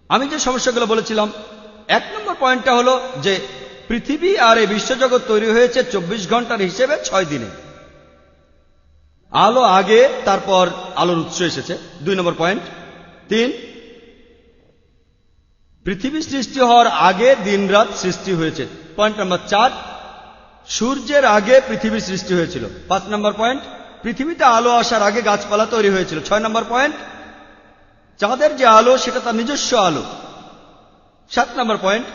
আমি যে সমস্যাগুলো বলেছিলাম, 1 নম্বর পয়েন্টটা হলো যে পৃথিবী আর এই বিশ্বজগৎ তৈরি হয়েছে 24 ঘন্টার হিসেবে 6 দিনে। আলো আগে, তারপর আলোর উৎস এসেছে। 2 নম্বর পয়েন্ট। 3, পৃথিবী সৃষ্টি হওয়ার আগে দিন রাত সৃষ্টি হয়েছে। পয়েন্ট নাম্বার 4, সূর্যের আগে পৃথিবীর সৃষ্টি হয়েছিল। 5 নম্বর পয়েন্ট, পৃথিবীতে আলো আসার আগে গাছপালা তৈরি হয়েছিল। 6 নম্বর পয়েন্ট, চাঁদের যে আলো সেটা তার নিজস্ব আলো। 7 নম্বর পয়েন্ট,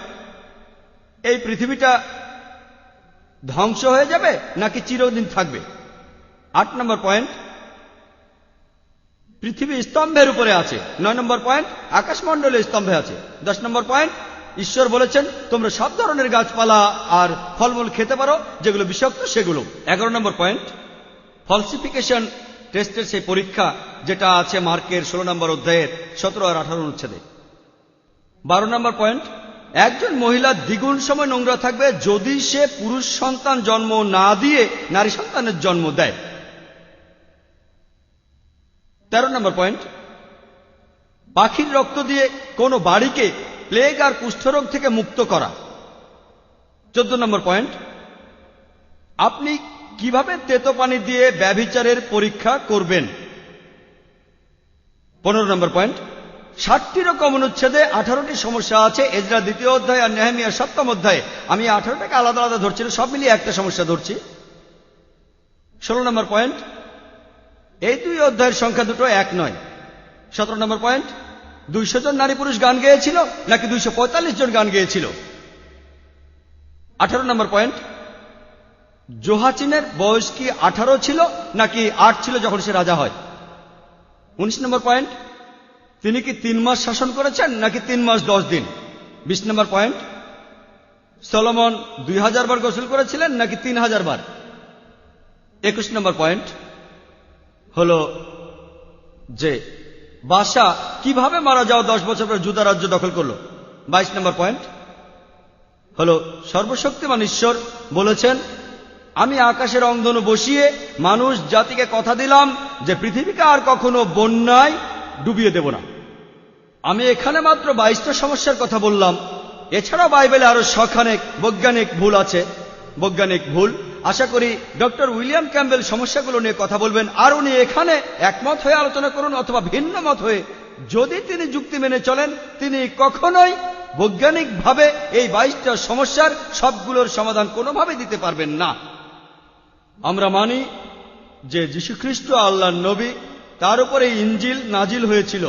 এই পৃথিবীটা ধ্বংস হয়ে যাবে নাকি চিরদিন থাকবে। 8 নম্বর পয়েন্ট, পৃথিবী স্তম্ভের উপরে আছে। 9 নম্বর পয়েন্ট, আকাশমণ্ডলে স্তম্ভে আছে। 10 নম্বর পয়েন্ট, ঈশ্বর বলেছেন তোমরা সব ধরনের গাছপালা আর ফলমূল খেতে পারো, যেগুলো বিষাক্ত সেগুলো। 11 নম্বর পয়েন্ট, ফলসিফিকেশন টেস্টের সেই পরীক্ষা যেটা আছে মার্কের 16 নম্বর অধ্যায়ের 17 আর 18 অনুচ্ছেদে। 12 নম্বর পয়েন্ট, একজন মহিলা দ্বিগুণ সময় নোংরা থাকবে যদি সে পুরুষ সন্তান জন্ম না দিয়ে নারী সন্তানের জন্ম দেয়। 13 নম্বর পয়েন্ট, পাখির রক্ত দিয়ে কোনো বাড়িকে প্লেগ আর কুষ্ঠরোগ থেকে মুক্ত করা। 14 নম্বর পয়েন্ট, আপনি কিভাবে তেতো পানি দিয়ে ব্যভিচারের পরীক্ষা করবেন। 15 নম্বর পয়েন্ট, 60টি রকম অনুচ্ছেদে 18টি সমস্যা আছে এজরা 2য় অধ্যায় আর নেহেমিয়া 7ম অধ্যায়ে। আমি 18টাকে আলাদা আলাদা ধরছি না, সব মিলিয়ে একটা সমস্যা ধরছি। 16 নম্বর পয়েন্ট, এই 2 অধ্যায়ের সংখ্যা দুটো এক নয়। 17 নম্বর পয়েন্ট, 200 জন নারী পুরুষ গান গেয়েছিল নাকি 245 জন গান গেয়েছিল। 18 নম্বর পয়েন্ট, জোহাচিনের বয়স কি 18 ছিল নাকি 8 ছিল যখন সে রাজা হয়। 19 নম্বর পয়েন্ট, তিনি কি 3 মাস শাসন করেছেন নাকি 3 মাস 10 দিন। 20 নম্বর পয়েন্ট, সলোমন 2000 বার গোসল করেছিলেন নাকি 3000 বার। 21 নম্বর পয়েন্ট হলো যে বাদশা কিভাবে মারা যাওয়া 10 বছর পর জুদা রাজ্য দখল করলো। 22 নম্বর পয়েন্ট হলো সর্বশক্তিমান ঈশ্বর বলেছেন আমি আকাশের রংধনু বসিয়ে মানুষ জাতিকে কথা দিলাম যে পৃথিবীকে আর কখনো বন্যায় ডুবিয়ে দেব না। আমি এখানে মাত্র 22টা সমস্যার কথা বললাম। এছাড়াও বাইবেলে আরো শখানেক বৈজ্ঞানিক ভুল আছে। বৈজ্ঞানিক ভুল, আশা করি ডক্টর উইলিয়াম ক্যাম্বেল সমস্যাগুলো নিয়ে কথা বলবেন, আর উনি এখানে একমত হয়ে আলোচনা করুন অথবা ভিন্ন মত হয়ে। যদি তিনি যুক্তি মেনে চলেন, তিনি কখনোই বৈজ্ঞানিকভাবে এই 22টা সমস্যার সবগুলোর সমাধান কোনোভাবে দিতে পারবেন না। আমরা মানি যে যীশুখ্রিস্ট আল্লাহর নবী, তার উপরে ইনজিল নাজিল হয়েছিল।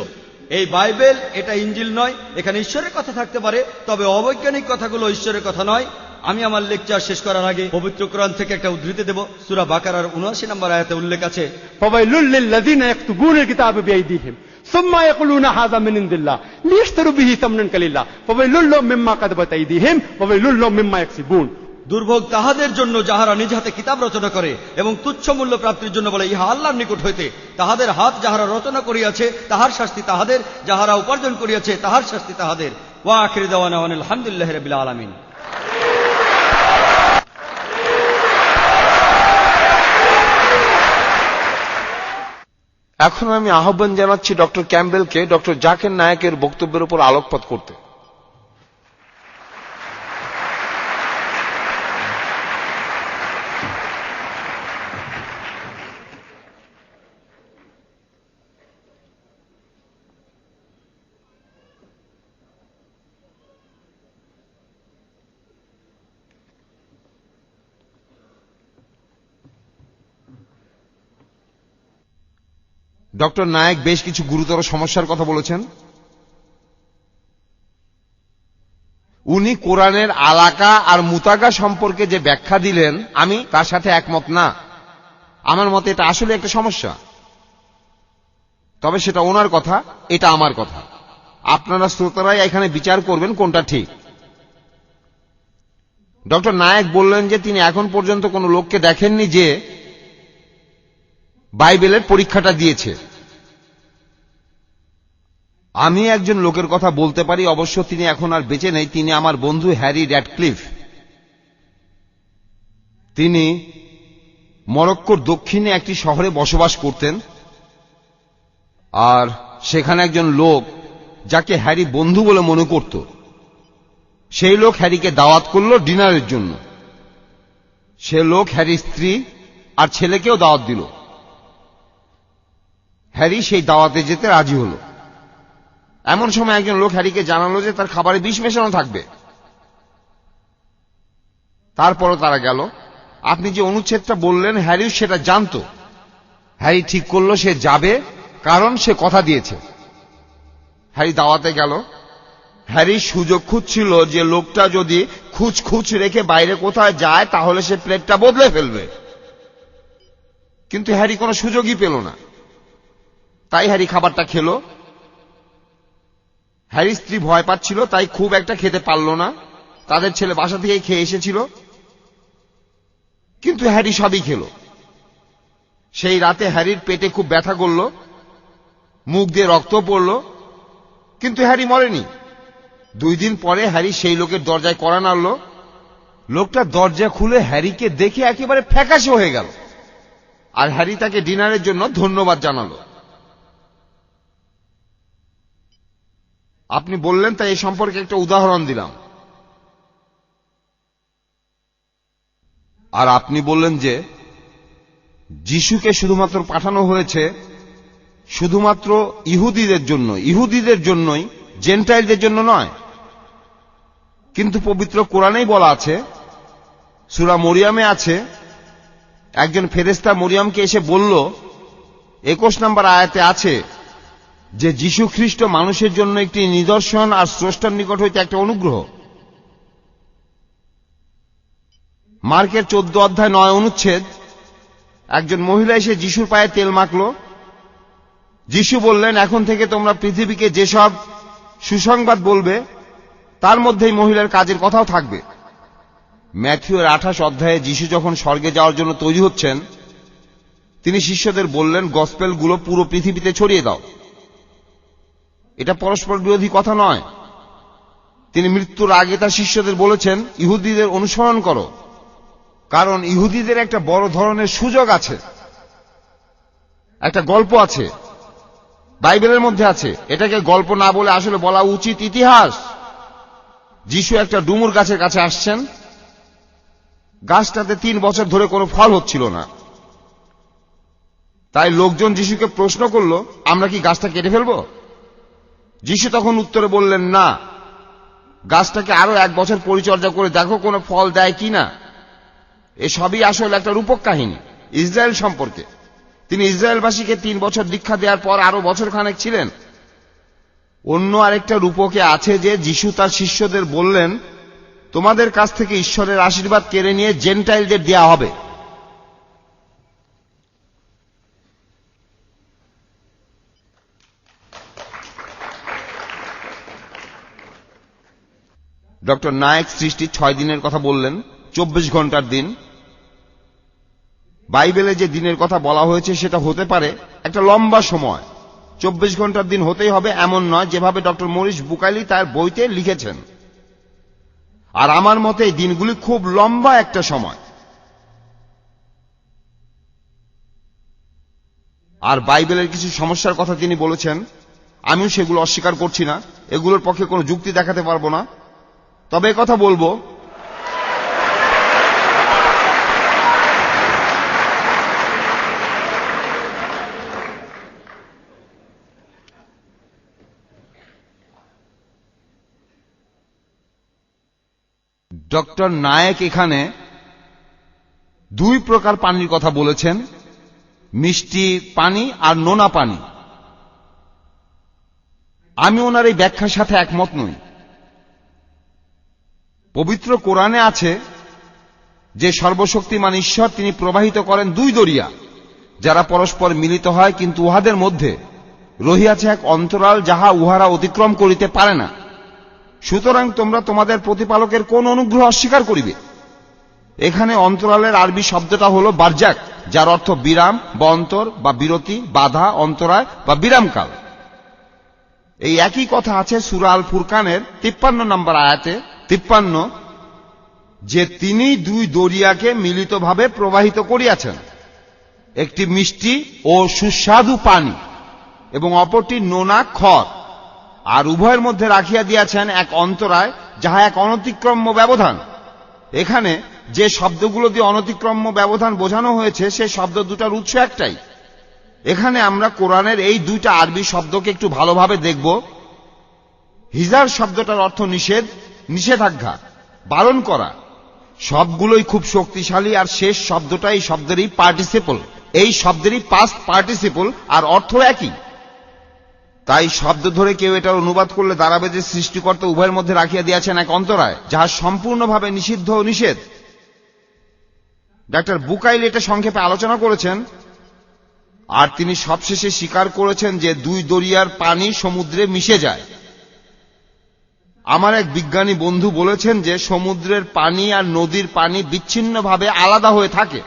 এই বাইবেল এটা ইনজিল নয়। এখানে ঈশ্বরের কথা থাকতে পারে, তবে অবৈজ্ঞানিক কথাগুলো ঈশ্বরের কথা নয়। আমি আমার লেকচার শেষ করার আগে পবিত্র কোরআন থেকে একটা উদ্ধৃতি দেব। সূরা বাকারার 79 নম্বর আয়াতে উল্লেখ আছে, ফাওয়াইলুল লিল্লাযিনা ইয়াকতুবুনাল কিতাবা বিআইদিহিম সুম্মা ইয়াকুলুনা হাযা মিন ইনদিল্লাহ লিয়াশতারু বিহি সামনান কালিলা ফাওয়াইলুল লাহুম মিম্মা কাতাবাত আইদিহিম ওয়াওয়াইলুল লাহুম মিম্মা ইয়াকসিবুন। দুর্ভোগ তাহাদের জন্য যাহারা নিজ হাতে কিতাব রচনা করে এবং তুচ্ছ মূল্য প্রাপ্তির জন্য বলে ইহা আল্লাহর নিকট হইতে। তাহাদের হাত যাহারা রচনা করিয়াছে তাহার শাস্তি তাহাদের, যাহারা উপার্জন করিয়াছে তাহার শাস্তি তাহাদের। ওয়া আখিরু দাওয়ানা আলহামদুলিল্লাহি রাব্বিল আলামিন। এখন আমি আহ্বান জানাচ্ছি ডক্টর ক্যাম্বেলকে ডক্টর জাকির নায়েকের বক্তব্যের উপর আলোকপাত করতে। ডক্টর নায়েক বেশ কিছু গুরুতর সমস্যার কথা বলেছেন। উনি কোরআনের আলাকা আর মুতাগা সম্পর্কে যে ব্যাখ্যা দিলেন, আমি তার সাথে একমত না। আমার মতে এটা আসলে একটা সমস্যা, তবে সেটা ওনার কথা, এটা আমার কথা। আপনারা শ্রোতারাই এখানে বিচার করবেন কোনটা ঠিক। ডক্টর নায়েক বললেন যে তিনি এখন পর্যন্ত কোনো লোককে দেখেননি যে বাইবেলের পরীক্ষাটা দিয়েছে। আমি একজন লোকের কথা বলতে পারি, অবশ্য তিনি এখন আর বেঁচে নেই। তিনি আমার বন্ধু হ্যারি র্যাডক্লিফ। তিনি মরক্কোর দক্ষিণে একটি শহরে বসবাস করতেন, আর সেখানে একজন লোক যাকে হ্যারি বন্ধু বলে মনে করত, সেই লোক হ্যারিকে দাওয়াত করল ডিনারের জন্য। সে লোক হ্যারির স্ত্রী আর ছেলেকেও দাওয়াত দিল। হ্যারি সেই দাওয়াতে যেতে রাজি হল। এমন সময় একজন লোক হ্যারিকে জানালো যে তার খাবারে বিষ মেশানো থাকবে। তারপরও তারা গেল। আপনি যে অনুচ্ছেদটা বললেন, হ্যারিও সেটা জানত। হ্যারি ঠিক করলো সে যাবে, কারণ সে কথা দিয়েছে। হ্যারি দাওয়াতে গেল। হ্যারি সুযোগ খুঁজছিল যে লোকটা যদি খুঁজ রেখে বাইরে কোথায় যায় তাহলে সে প্লেটটা বদলে ফেলবে, কিন্তু হ্যারি কোনো সুযোগই পেল না। তাই হ্যারি খাবারটা খেল। হ্যারির স্ত্রী ভয় পাচ্ছিল, তাই খুব একটা খেতে পারল না। তাদের ছেলে বাসা থেকে খেয়ে এসেছিল, কিন্তু হ্যারি সবই খেল। সেই রাতে হ্যারির পেটে খুব ব্যথা করল, মুখ দিয়ে রক্ত পড়ল, কিন্তু হ্যারি মরেনি। 2 দিন পরে হ্যারি সেই লোকের দরজায় কড়া নাড়ল। লোকটা দরজা খুলে হ্যারিকে দেখে একেবারে ফ্যাকাশে হয়ে গেল, আর হ্যারি তাকে ডিনারের জন্য ধন্যবাদ জানালো। আপনি বললেন, তাই এই সম্পর্কে একটা উদাহরণ দিলাম। আর আপনি বললেন যে যিশুকে শুধুমাত্র পাঠানো হয়েছে শুধুমাত্র ইহুদিদের জন্যই, জেন্টাইলদের জন্য নয়। কিন্তু পবিত্র কোরআনেই বলা আছে, সূরা মরিয়মে আছে, একজন ফেরেশতা মরিয়মকে এসে বলল, 21 নম্বর আয়াতে আছে যে যীশু খ্রিস্ট মানুষের জন্য একটি নিদর্শন আর স্রষ্টার নিকট হইতে একটা অনুগ্রহ। মার্কের 14 অধ্যায় 9 অনুচ্ছেদ, একজন মহিলা এসে যিশুর পায়ে তেল মাখল। যিশু বললেন, এখন থেকে তোমরা পৃথিবীকে যেসব সুসংবাদ বলবে তার মধ্যেই মহিলার কাজের কথাও থাকবে। ম্যাথিউর 28 অধ্যায়ে যিশু যখন স্বর্গে যাওয়ার জন্য তৈরি হচ্ছেন, তিনি শিষ্যদের বললেন, গসপেলগুলো পুরো পৃথিবীতে ছড়িয়ে দাও। এটা পরস্পর বিরোধী কথা নয়। তিনি মৃত্যুর আগে তার শিষ্যদের বলেছেন, ইহুদিদের অনুসরণ করো, কারণ ইহুদিদের একটা বড় ধরনের সুযোগ আছে। একটা গল্প আছে, বাইবেলের মধ্যে আছে। এটাকে গল্প না বলে আসলে বলা উচিত ইতিহাস। যিশু একটা ডুমুর গাছের কাছে আসছেন। গাছটাতে 3 বছর ধরে কোনো ফল হচ্ছিল না। তাই লোকজন যিশুকে প্রশ্ন করল, আমরা কি গাছটা কেটে ফেলব? যিশু তখন উত্তরে বললেন, না, গাছটাকে আরো 1 বছর পরিচর্যা করে দেখো কোনো ফল দেয় কিনা। এসবই আসলে একটা রূপক কাহিনী ইসরায়েল সম্পর্কে। তিনি ইসরায়েলবাসীকে 3 বছর দীক্ষা দেওয়ার পর আরো বছরখানেক ছিলেন। অন্য আরেকটা রূপকে আছে যে যিশু তার শিষ্যদের বললেন, তোমাদের কাছ থেকে ঈশ্বরের আশীর্বাদ কেড়ে নিয়ে জেন্টাইলদের দেয়া হবে। ডক্টর নায়েক সৃষ্টির 6 দিনের কথা বললেন, 24 ঘন্টার দিন। বাইবেলে যে দিনের কথা বলা হয়েছে সেটা হতে পারে একটা লম্বা সময়। 24 ঘন্টার দিন হতেই হবে এমন নয়, যেভাবে ডক্টর মরিস বুকাইলি তার বইতে লিখেছেন। আর আমার মতে এই দিনগুলি খুব লম্বা একটা সময়। আর বাইবেলের কিছু সমস্যার কথা তিনি বলেছেন, আমিও সেগুলো অস্বীকার করছি না। এগুলোর পক্ষে কোনো যুক্তি দেখাতে পারবো না। তবে কথা বলবো, ডক্টর নায়েক এখানে 2 প্রকার পানির কথা বলেছেন, মিষ্টি পানি আর নোনা পানি। আমি ওনার এই ব্যাখ্যার সাথে একমত নই। পবিত্র কোরআনে আছে যে সর্বশক্তিমান ঈশ্বর তিনি প্রবাহিত করেন 2 দরিয়া, যারা পরস্পর মিলিত হয়, কিন্তু উহাদের মধ্যে রহিয়াছে এক অন্তরাল, যাহা উহারা অতিক্রম করিতে পারে না। সুতরাং তোমরা তোমাদের প্রতিপালকের কোন অনুগ্রহ অস্বীকার করিবে? এখানে অন্তরালের আরবি শব্দটা হলো বারজাক, যার অর্থ বিরাম বা অন্তর বা বিরতি, বাধা, অন্তরায় বা বিরামকাল। এই একই কথা আছে সূরা আল ফুরকানের 53 নম্বর আয়াতে, 53, যে তিনি 2 দরিয়াকে মিলিতভাবে প্রবাহিত করিয়াছেন, একটি মিষ্টি ও সুস্বাদু পানি এবং অপরটি নোনা খড়। আর উভয়ের মধ্যে রাখিয়া দিয়াছেন এক অন্তরায়, যাহা এক অনতিক্রম্য ব্যবধান। এখানে যে শব্দগুলো দিয়ে অনতিক্রম্য ব্যবধান বোঝানো হয়েছে সে শব্দ দুটার উৎস একটাই। এখানে আমরা কোরআনের এই দুইটা আরবি শব্দকে একটু ভালোভাবে দেখব। হিজার শব্দটার অর্থ নিষেধ, নিষেধাজ্ঞা, বারণ করা। সবগুলোই খুব শক্তিশালী, আর শেষ শব্দটা এই শব্দেরই পার্টিসিপল, এই শব্দেরই পাস্ট পার্টিসিপল, আর অর্থ একই। তাই শব্দ ধরে কেউ এটার অনুবাদ করলে দাঁড়াবে যে সৃষ্টিকর্তা উভয়ের মধ্যে রাখিয়া দিয়েছেন এক অন্তরায়, যাহা সম্পূর্ণভাবে নিষিদ্ধ ও নিষেধ। ডাক্তার বুকাইল এটা সংক্ষেপে আলোচনা করেছেন, আর তিনি সবশেষে স্বীকার করেছেন যে দুই দরিয়ার পানি সমুদ্রে মিশে যায়। আমার এক বিজ্ঞানী বন্ধু বলেছেন যে সমুদ্রের পানি আর নদীর পানি বিচ্ছিন্নভাবে আলাদা হয়ে থাকে।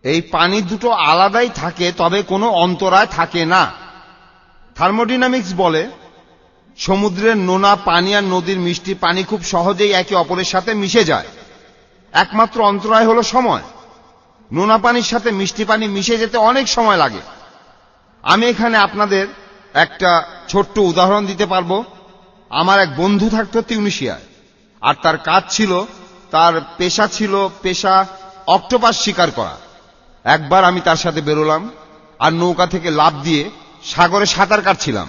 এই পানি দুটো আলাদাই থাকে, তবে কোনো অন্তরায় থাকে না। থার্মোডাইনামিক্স বলে সমুদ্রের নোনা পানি আর নদীর মিষ্টি পানি খুব সহজেই একে অপরের সাথে মিশে যায়। একমাত্র অন্তরায় হলো সময়। নোনা পানির সাথে মিষ্টি পানি মিশে যেতে অনেক সময় লাগে। আমি এখানে আপনাদের একটা ছোট্ট উদাহরণ দিতে পারবো। আমার এক বন্ধু থাকতো তিউনিসিয়ায়, আর তার কাজ ছিল, তার পেশা অক্টোপাস শিকার করা। একবার আমি তার সাথে বেরোলাম, আর নৌকা থেকে লাফ দিয়ে সাগরে সাঁতার কাটছিলাম,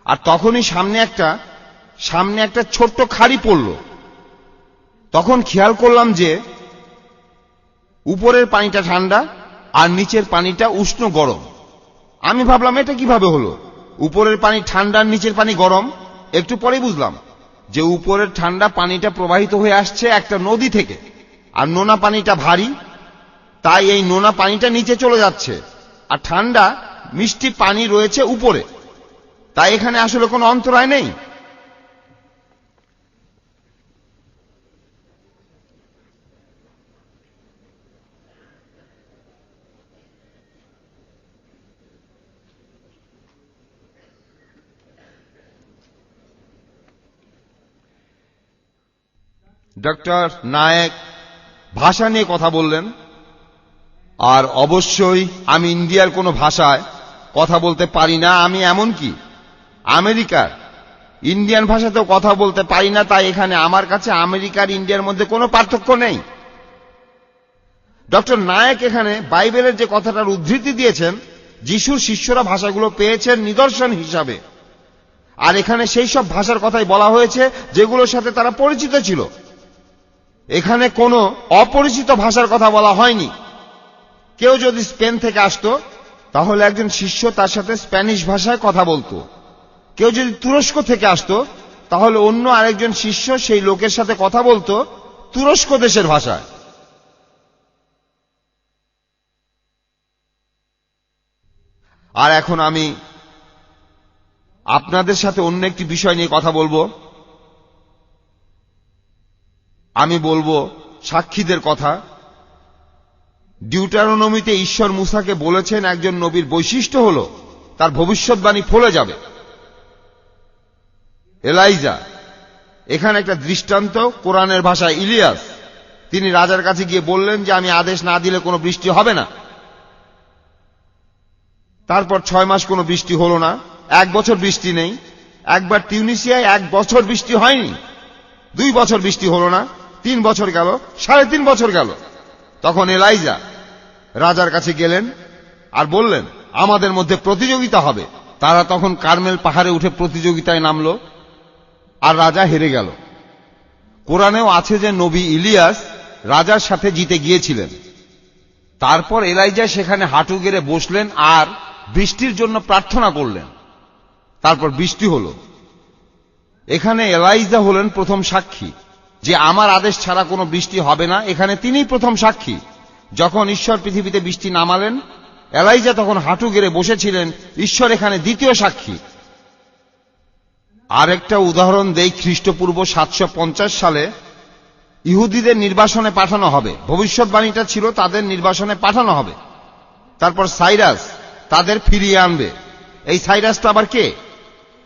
আর তখনই সামনে একটা ছোট্ট খাড়ি পড়ল। তখন খেয়াল করলাম যে উপরের পানিটা ঠান্ডা আর নিচের পানিটা উষ্ণ গরম। আমি ভাবলাম এটা কিভাবে হলো, উপরের পানি ঠান্ডা আর নিচের পানি গরম। একটু পরে বুঝলাম যে উপরের ঠান্ডা পানিটা প্রবাহিত হয়ে আসছে একটা নদী থেকে, আর নোনা পানিটা ভারী, তাই এই নোনা পানিটা নিচে চলে যাচ্ছে, আর ঠান্ডা মিষ্টি পানি রয়েছে উপরে। তাই এখানে আসলে কোনো অন্তরায় নেই। ডক্টর নায়েক ভাষা নিয়ে কথা বললেন, আর অবশ্যই আমি ইন্ডিয়ার কোনো ভাষায় কথা বলতে পারি না। আমি এমনকি আমেরিকার ইন্ডিয়ান ভাষাতেও কথা বলতে পারি না। তাই এখানে আমার কাছে আমেরিকার ইন্ডিয়ার মধ্যে কোনো পার্থক্য নেই। ডক্টর নায়েক এখানে বাইবেলের যে কথাটার উদ্ধৃতি দিয়েছেন, যিশুর শিষ্যরা ভাষাগুলো পেয়েছেন নিদর্শন হিসাবে, আর এখানে সেই সব ভাষার কথাই বলা হয়েছে যেগুলোর সাথে তারা পরিচিত ছিল। এখানে কোনো অপরিচিত ভাষার কথা বলা হয়নি। কেউ যদি স্পেন থেকে আসতো তাহলে একজন শিষ্য তার সাথে স্প্যানিশ ভাষায় কথা বলতো। কেউ যদি তুরস্ক থেকে আসতো তাহলে অন্য আরেকজন শিষ্য সেই লোকের সাথে কথা বলতো তুরস্ক দেশের ভাষায়। আর এখন আমি আপনাদের সাথে অন্য একটি বিষয় নিয়ে কথা বলবো। আমি বলবো সাক্ষীদের কথা। ডিউটারোনমিতে ঈশ্বর মুসাকে বলেছেন একজন নবীর বৈশিষ্ট্য হলো তার ভবিষ্যৎবাণী ফলে যাবে। এলাইজা এখানে একটা দৃষ্টান্ত, কোরআনের ভাষায় ইলিয়াস। তিনি রাজার কাছে গিয়ে বললেন যে আমি আদেশ না দিলে কোনো বৃষ্টি হবে না। তারপর 6 মাস কোনো বৃষ্টি হলো না, 1 বছর বৃষ্টি নেই। একবার তিউনিসিয়ায় 1 বছর বৃষ্টি হয়নি, 2 বছর বৃষ্টি হলো না, 3 বছর গেল, 3.5 বছর গেল। তখন এলাইজা রাজার কাছে গেলেন আর বললেন আমাদের মধ্যে প্রতিযোগিতা হবে। তারা তখন কার্মেল পাহাড়ে উঠে প্রতিযোগিতায় নামলো, আর রাজা হেরে গেল। কোরআনেও আছে যে নবী ইলিয়াস রাজার সাথে জিতে গিয়েছিলেন। তারপর এলাইজা সেখানে হাঁটু গেড়ে বসলেন আর বৃষ্টির জন্য প্রার্থনা করলেন। তারপর বৃষ্টি হলো। এখানে এলাইজা হলেন প্রথম সাক্ষী যে আমার আদেশ ছাড়া কোনো বৃষ্টি হবে না। এখানে তিনিই প্রথম সাক্ষী। যখন ঈশ্বর পৃথিবীতে বৃষ্টি নামালেন, এলাইজা তখন হাঁটু গেড়ে বসেছিলেন। ঈশ্বর এখানে দ্বিতীয় সাক্ষী। আরেকটা উদাহরণ দেই। খ্রিস্টপূর্ব 750 সালে ইহুদিদের নির্বাসনে পাঠানো হবে। ভবিষ্যৎবাণীটা ছিল তাদের নির্বাসনে পাঠানো হবে। তারপর সাইরাস তাদের ফিরিয়ে আনবে। এই সাইরাসটা আবার কে?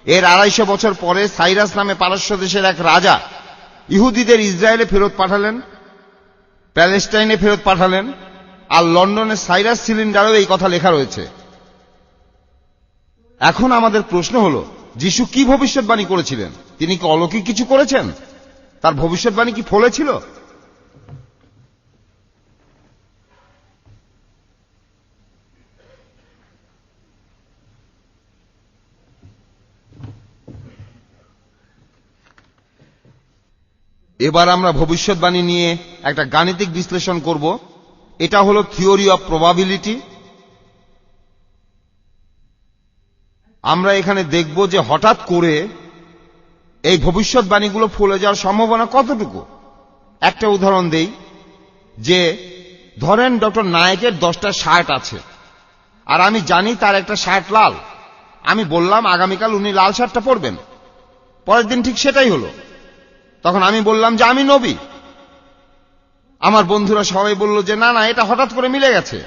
এর 250 বছর পরে সাইরাস নামে পারস্য দেশের এক রাজা ইহুদিদের ইসরায়েলে ফেরত পাঠালেন, প্যালেস্টাইনে ফেরত পাঠালেন, আর লন্ডনে সাইরাস সিলিন্ডারেও এই কথা লেখা রয়েছে। এখন আমাদের প্রশ্ন হলো যিশু কি ভবিষ্যৎবাণী করেছিলেন? তিনি কি অলৌকিক কিছু করেছেন? তার ভবিষ্যৎবাণী কি ফলেছিল? এবার আমরা ভবিষ্যৎবাণী নিয়ে একটা গাণিতিক বিশ্লেষণ করব। এটা হলো থিওরি অফ প্রবাবিলিটি। আমরা এখানে দেখব যে হঠাৎ করে এই ভবিষ্যৎবাণীগুলো ফলে যাওয়ার সম্ভাবনা কতটুকু। একটা উদাহরণ দেই, যে ধরেন ডক্টর নায়েকের 10টা শার্ট আছে, আর আমি জানি তার একটা শার্ট লাল। আমি বললাম আগামীকাল উনি লাল শার্টটা পরবেন। পরের দিন ঠিক সেটাই হলো। তখন আমি বললাম যে আমি নবী। আমার বন্ধুরা সবাই বলল যে না না, এটা হঠাৎ করে মিলে গেছে।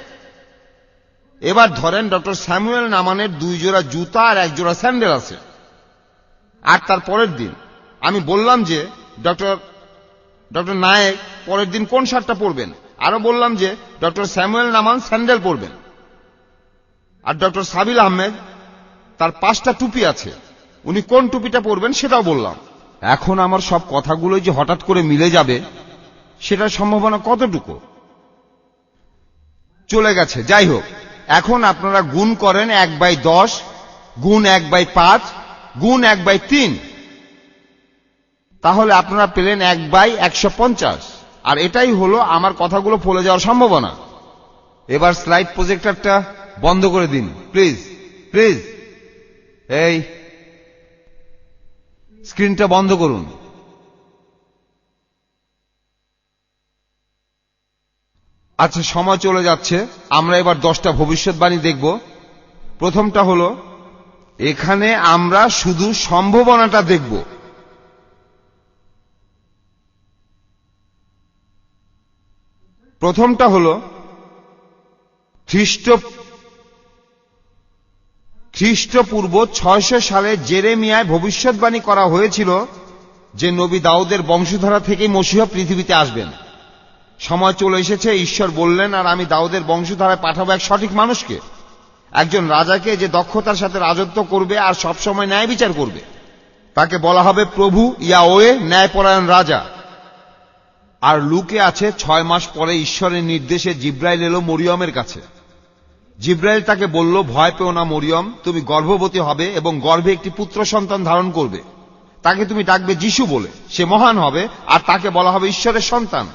এবার ধরেন ডক্টর স্যামুয়েল নামানের 2 জোড়া জুতা আর 1 জোড়া স্যান্ডেল আছে, আর তার পরের দিন আমি বললাম যে ডক্টর নায়েক পরের দিন কোন শার্টটা পরবেন। আরো বললাম যে ডক্টর স্যামুয়েল নামান স্যান্ডেল পরবেন, আর ডক্টর সাবিল আহমেদ তার 5টা টুপি আছে, উনি কোন টুপিটা পরবেন সেটাও বললাম। এখন আমার সব কথাগুলোই যে হঠাৎ করে মিলে যাবে সেটার সম্ভাবনা কতটুকু? চলে গেছে। যাই হোক, এখন আপনারা গুণ করেন 1/10 গুণ 1/5 গুণ 1/3, তাহলে আপনারা পেলেন 1/150। আর এটাই হলো আমার কথাগুলো ফলে যাওয়ার সম্ভাবনা। এবার স্লাইড প্রজেক্টরটা বন্ধ করে দিন প্লিজ, প্লিজ। এই স্ক্রিনটা বন্ধ করুন। আচ্ছা, সময় চলে যাচ্ছে। আমরা এবার 10টা ভবিষ্যৎবাণী দেখব। প্রথমটা হলো, এখানে আমরা শুধু সম্ভাবনাটা দেখব। প্রথমটা হলো, খ্রিস্টপূর্ব 600 সালে জেরেমিয়ায় ভবিষ্যৎবাণী করা হয়েছিল যে নবী দাউদের বংশধারা থেকেই মসিহ পৃথিবীতে আসবেন। সময় চলে এসেছে, ঈশ্বর বললেন, আর আমি দাউদের বংশধারায় পাঠাবো এক সঠিক মানুষকে, একজন রাজাকে, যে দক্ষতার সাথে রাজত্ব করবে আর সবসময় ন্যায় বিচার করবে। তাকে বলা হবে প্রভু ইয়াওয়ে, ন্যায়পরায়ণ রাজা। আর লুকে আছে 6 মাস পরে ঈশ্বরের নির্দেশে জিব্রাইল এলো মরিয়মের কাছে। জিব্রাইল তাকে বলল, ভয় পেও না মরিয়ম, তুমি গর্ভবতী হবে এবং গর্ভে একটি পুত্র সন্তান ধারণ করবে। তাকে তুমি ডাকবে যিশু বলে। সে মহান হবে আর তাকে বলা হবে ঈশ্বরের সন্তান।